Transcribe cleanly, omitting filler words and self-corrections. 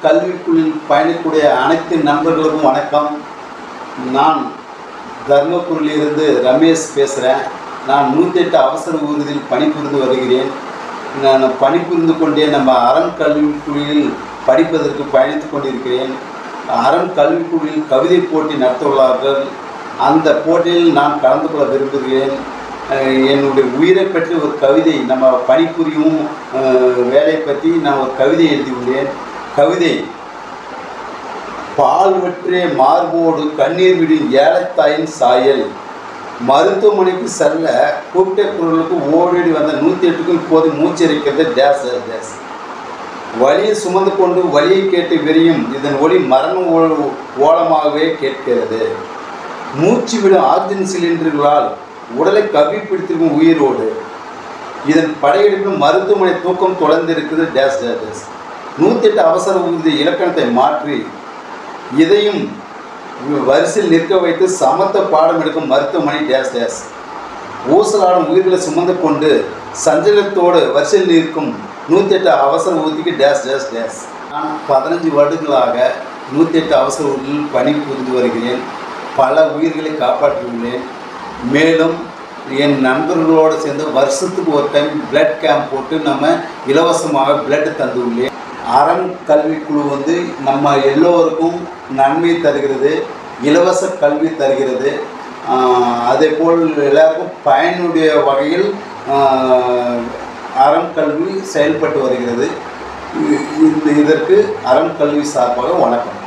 கல்விக்குள்ளில் பயணிக்கூடிய அனைத்து நண்பர்களுக்கும் வணக்கம். நான் தர்மபுரியிலிருந்து ரமேஷ் பேசுகிறேன். நான் 108 அவசர ஊர்தியில் பணிபுரிந்து வருகிறேன். நான் பணிபுரிந்து கொண்டே நம்ம அறம் கல்விக்குள்ளில் படிப்பதற்கு பயணித்து கொண்டிருக்கிறேன். அறம் கல்விக்குள்ளில் கவிதை போட்டி நடத்துள்ளார்கள். அந்த போட்டியில் நான் கலந்து கொள்ள விரும்புகிறேன். என்னுடைய உயிரை பற்றி ஒரு கவிதை, நம்ம பணிபுரியும் வேலை பற்றி நான் ஒரு கவிதை எழுதியுள்ளேன். கவிதை: பால்வற்றே மார்போடு கண்ணீர் விடும் ஏழைத்தாயின் சாயல், மருத்துவமனைக்கு செல்ல கூப்பிட்ட குரலுக்கு ஓடி வந்த 108க்கும் இப்போது மூச்சரிக்கிறது டேஸ் டேஸ். வலியை சுமந்து கொண்டு வலியை கேட்டு விரியும் இதன் ஒளி மரண ஓலமாகவே கேட்கிறது. மூச்சு விடும் ஆக்சிஜன் சிலிண்டர்களால் உடலை கவ்வி பிடித்திருக்கும் உயிரோடு இதன் படையெடுப்பில் மருத்துவமனை தூக்கம் தொடர்ந்திருக்கிறது டேஸ் டேஸ். 108 அவசர ஊர்தி இலக்கணத்தை மாற்றி இதையும் வரிசையில் நிற்க வைத்து சமத்த பாடம் எடுக்கும் மருத்துவமனை டேஸ் டேஸ். ஊசலாடும் உயிர்களை சுமந்து கொண்டு சஞ்சலத்தோடு வரிசையில் நிற்கும் 108 அவசர ஊர்திக்கு டேஸ் டேஸ் டேஸ். நான் 15 வருடங்களாக 108 அவசர ஊர்தியில் பணிபுரிந்து வருகிறேன். பல உயிர்களை காப்பாற்றியுள்ளேன். மேலும் என் நண்பர்களோடு சேர்ந்து வருஷத்துக்கு ஒரு டைம் பிளட் கேம்ப் போட்டு நம்ம இலவசமாக பிளட் தந்துள்ளேன். அறம் கல்விக்குழு நம்ம எல்லோருக்கும் நன்மை தருகிறது, இலவச கல்வி தருகிறது. அதேபோல் எல்லாருக்கும் பயனுடைய வகையில் அறம் கல்வி செயல்பட்டு வருகிறது. இதற்கு அறம் கல்வி சார்பாக வணக்கம்.